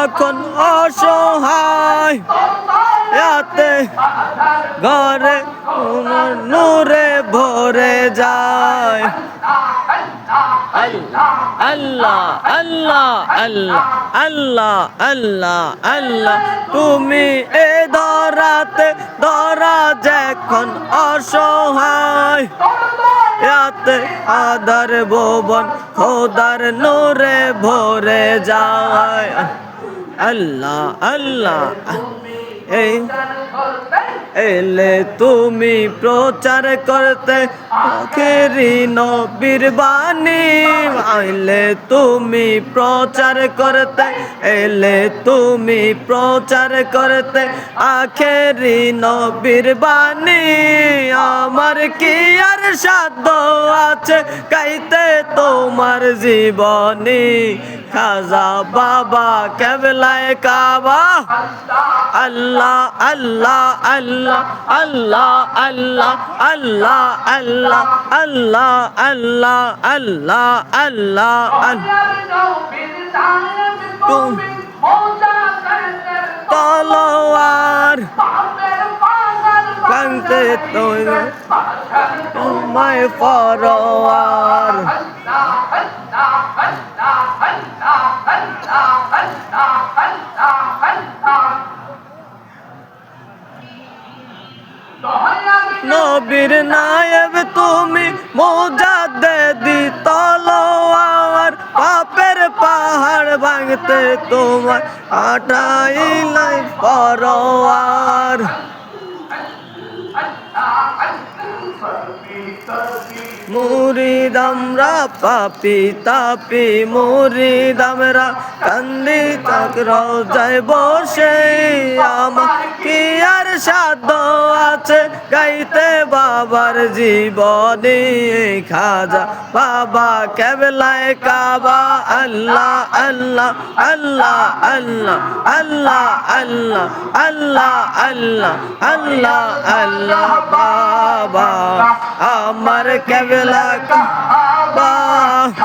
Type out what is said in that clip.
যখন অসহায় রাতে ঘরে নূরে ভরে যায়। আল্লাহ আল্লাহ আল্লাহ আল্লাহ আল্লাহ আল্লাহ তুমি এ ধরাতে ধরা যখন অসহায় রাতে আধার ভুবন খোদার নূরে ভরে যায়। আল্লাহ আল্লাহ এই এলে তুমি প্রচার করতে আখেরি নবীর বাণী। আইলে তুমি প্রচার করতে এলে তুমি প্রচার করতে আখেরি নবীর বাণী। আমার কি আর সাধ্য আছে গাইতে তোমার জীবনী। খাজা বাবা কেবলায়ে কাবা আল্লাহ আল্লাহ আল্লাহ আল্লাহ আল্লাহ আল্লাহ আল্লাহ আল্লাহ আল্লাহ আল্লাহ আল্লাহ তুমি তলোয়ার কাঁদতে তোমায় ফরওয়ার। নবীর নায়েব তুমি মুজাদ্দিদি তলোয়ার। পাপের পাহাড় ভাঙতে তোমার আটাইলাই ফরওয়ার। মুরিদ আমরা পাপি তাপি মুরিদ আমরা কান্দি তাক রওজায় বসে। আমার কি আর সাধ্য আছে গাইতে বাবার জীবনী। খাজা বাবা কেবলায়ে কাবা আল্লাহ আল্লাহ আল্লাহ আল্লাহ আল্লাহ আল্লাহ আল্লাহ আল্লাহ আল্লাহ আল্লাহ বাবা আমার কেবলা কাবা।